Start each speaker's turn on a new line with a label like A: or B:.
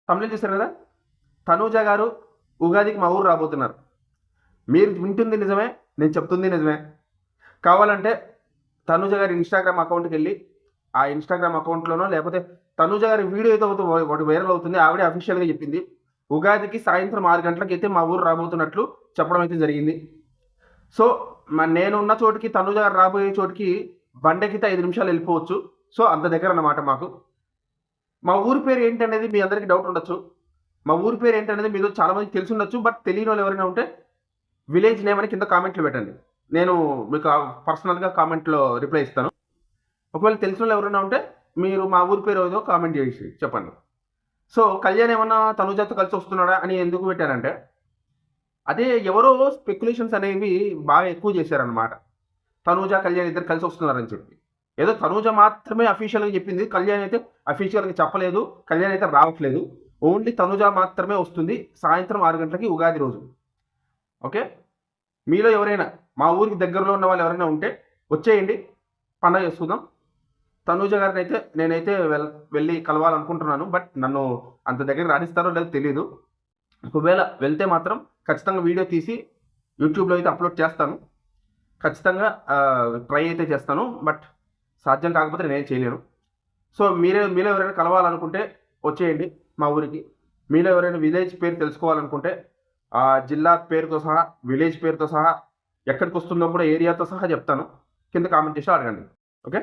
A: Complaint చేశారు కదా. తనూజ గారు ఉగాదికి మా ఊరు రాబోతున్నారు. మీరు వింటుంది నిజమే, నేను చెప్తుంది నిజమే. కావాలంటే తనూజ గారి ఇన్స్టాగ్రామ్ అకౌంట్కి వెళ్ళి ఆ ఇన్స్టాగ్రామ్ అకౌంట్లోనో లేకపోతే తనూజ గారి వీడియో అయితే ఒకటి వైరల్ అవుతుంది, ఆవిడే అఫీషియల్గా చెప్పింది ఉగాదికి సాయంత్రం 6 గంటలకి అయితే మా ఊరు రాబోతున్నట్లు చెప్పడం అయితే జరిగింది. సో నేను ఉన్న చోటికి తనూజ గారు రాబోయే చోటికి బండెక్కితే 5 నిమిషాలు వెళ్ళిపోవచ్చు. సో అంత దగ్గర అన్నమాట మాకు. మా ఊరి పేరు ఏంటనేది మీ అందరికీ డౌట్ ఉండొచ్చు. మా ఊరి పేరు ఏంటనేది మీలో చాలా మందికి తెలిసి ఉండొచ్చు. బట్ తెలియని వాళ్ళు ఎవరైనా ఉంటే విలేజ్ నేమ్ అని కింద కామెంట్లు పెట్టండి. నేను మీకు పర్సనల్గా కామెంట్లో రిప్లై ఇస్తాను. ఒకవేళ తెలిసిన వాళ్ళు ఎవరైనా ఉంటే మీరు మా ఊరి పేరు ఏదో కామెంట్ చేసి చెప్పండి. సో కళ్యాణ్ ఏమన్నా తనుజాతో కలిసి వస్తున్నాడా అని ఎందుకు పెట్టారంటే, అదే ఎవరో స్పెక్యులేషన్స్ అనేవి బాగా ఎక్కువ చేశారనమాట. తనూజ కళ్యాణ్ ఇద్దరు కలిసి వస్తున్నారని చెప్పి. ఏదో తనూజ మాత్రమే అఫీషియల్గా చెప్పింది, కళ్యాణ్ అయితే అఫీషియల్గా చెప్పలేదు, కళ్యాణ్ అయితే రావట్లేదు. ఓన్లీ తనూజ మాత్రమే వస్తుంది సాయంత్రం 6 గంటలకి ఉగాది రోజు. ఓకే, మీలో ఎవరైనా మా ఊరికి దగ్గరలో ఉన్న వాళ్ళు ఎవరైనా ఉంటే వచ్చేయండి, పండగ చేసుకుందాం. తనూజ గారిని అయితే నేనైతే వెళ్ళి కలవాలనుకుంటున్నాను. బట్ నన్ను అంత దగ్గర రాణిస్తారో లేదో తెలియదు. ఒకవేళ వెళ్తే మాత్రం ఖచ్చితంగా వీడియో తీసి యూట్యూబ్లో అయితే అప్లోడ్ చేస్తాను. ఖచ్చితంగా ట్రై అయితే చేస్తాను. బట్ సాధ్యం కాకపోతే నేనేం చేయలేను. సో మీలో ఎవరైనా కలవాలనుకుంటే వచ్చేయండి మా ఊరికి. మీలో ఎవరైనా విలేజ్ పేరు తెలుసుకోవాలనుకుంటే జిల్లా పేరుతో సహా, విలేజ్ పేరుతో సహా, ఎక్కడికి వస్తుందో కూడా ఏరియాతో సహా చెప్తాను. కింద కామెంట్ చేసి అడగండి. ఓకే.